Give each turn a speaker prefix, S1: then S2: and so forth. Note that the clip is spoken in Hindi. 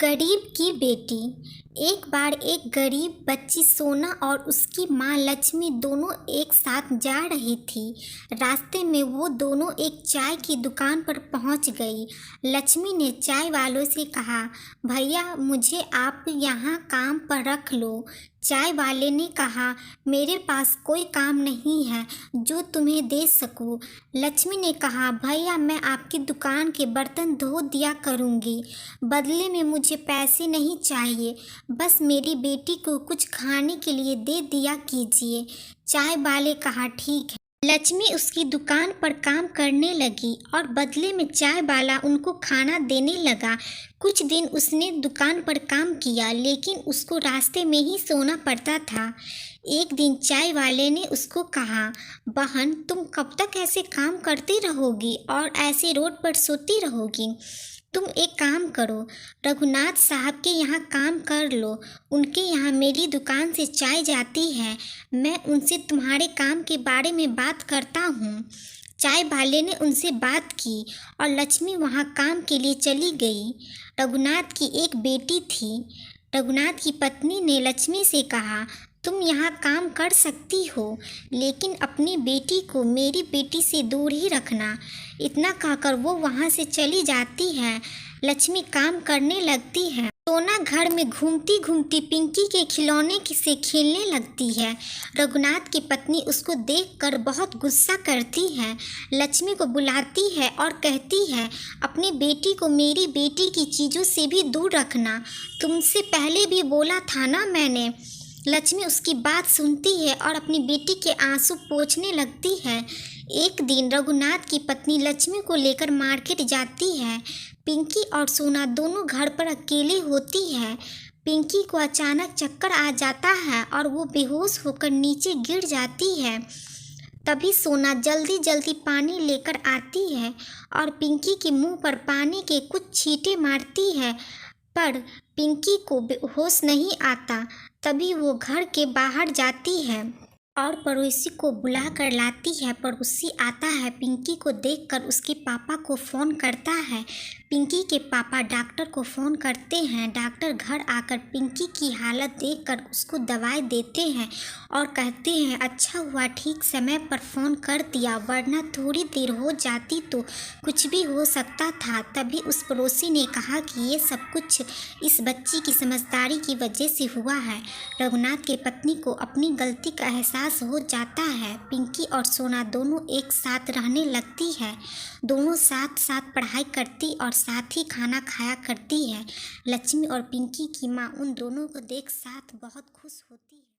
S1: गरीब की बेटी। एक बार एक गरीब बच्ची सोना और उसकी माँ लक्ष्मी दोनों एक साथ जा रही थी। रास्ते में वो दोनों एक चाय की दुकान पर पहुंच गई। लक्ष्मी ने चाय वालों से कहा, भैया मुझे आप यहाँ काम पर रख लो। चाय वाले ने कहा, मेरे पास कोई काम नहीं है जो तुम्हें दे सकूं। लक्ष्मी ने कहा, भैया मैं आपकी दुकान के बर्तन धो दिया करूँगी। बदले में मुझे पैसे नहीं चाहिए, बस मेरी बेटी को कुछ खाने के लिए दे दिया कीजिए। चाय वाले कहा, ठीक है। लक्ष्मी उसकी दुकान पर काम करने लगी और बदले में चाय वाला उनको खाना देने लगा। कुछ दिन उसने दुकान पर काम किया, लेकिन उसको रास्ते में ही सोना पड़ता था। एक दिन चाय वाले ने उसको कहा, बहन तुम कब तक ऐसे काम करती रहोगी और ऐसे रोड पर सोती रहोगी? तुम एक काम करो, रघुनाथ साहब के यहाँ काम कर लो। उनके यहाँ मेरी दुकान से चाय जाती है। मैं उनसे तुम्हारे काम के बारे में बात करता हूँ। चाय वाले ने उनसे बात की और लक्ष्मी वहाँ काम के लिए चली गई। रघुनाथ की एक बेटी थी। रघुनाथ की पत्नी ने लक्ष्मी से कहा, तुम यहाँ काम कर सकती हो, लेकिन अपनी बेटी को मेरी बेटी से दूर ही रखना। इतना कहकर वो वहाँ से चली जाती है। लक्ष्मी काम करने लगती है। सोना घर में घूमती घूमती पिंकी के खिलौने से खेलने लगती है। रघुनाथ की पत्नी उसको देखकर बहुत गुस्सा करती है। लक्ष्मी को बुलाती है और कहती है, अपनी बेटी को मेरी बेटी की चीज़ों से भी दूर रखना। तुमसे पहले भी बोला था ना मैंने। लक्ष्मी उसकी बात सुनती है और अपनी बेटी के आंसू पोंछने लगती है। एक दिन रघुनाथ की पत्नी लक्ष्मी को लेकर मार्केट जाती है। पिंकी और सोना दोनों घर पर अकेली होती है। पिंकी को अचानक चक्कर आ जाता है और वो बेहोश होकर नीचे गिर जाती है। तभी सोना जल्दी जल्दी पानी लेकर आती है और पिंकी के मुंह पर पानी के कुछ छींटे मारती है, पर पिंकी को होश नहीं आता। तभी वो घर के बाहर जाती है और पड़ोसी को बुला कर लाती है। पड़ोसी आता है, पिंकी को देखकर उसके पापा को फ़ोन करता है। पिंकी के पापा डॉक्टर को फ़ोन करते हैं। डॉक्टर घर आकर पिंकी की हालत देखकर उसको दवाई देते हैं और कहते हैं, अच्छा हुआ ठीक समय पर फ़ोन कर दिया, वरना थोड़ी देर हो जाती तो कुछ भी हो सकता था। तभी उस पड़ोसी ने कहा कि ये सब कुछ इस बच्ची की समझदारी की वजह से हुआ है। रघुनाथ की पत्नी को अपनी गलती का एहसास हो जाता है। पिंकी और सोना दोनों एक साथ रहने लगती है। दोनों साथ साथ पढ़ाई करती और साथ ही खाना खाया करती है। लक्ष्मी और पिंकी की माँ उन दोनों को देख साथ बहुत खुश होती है।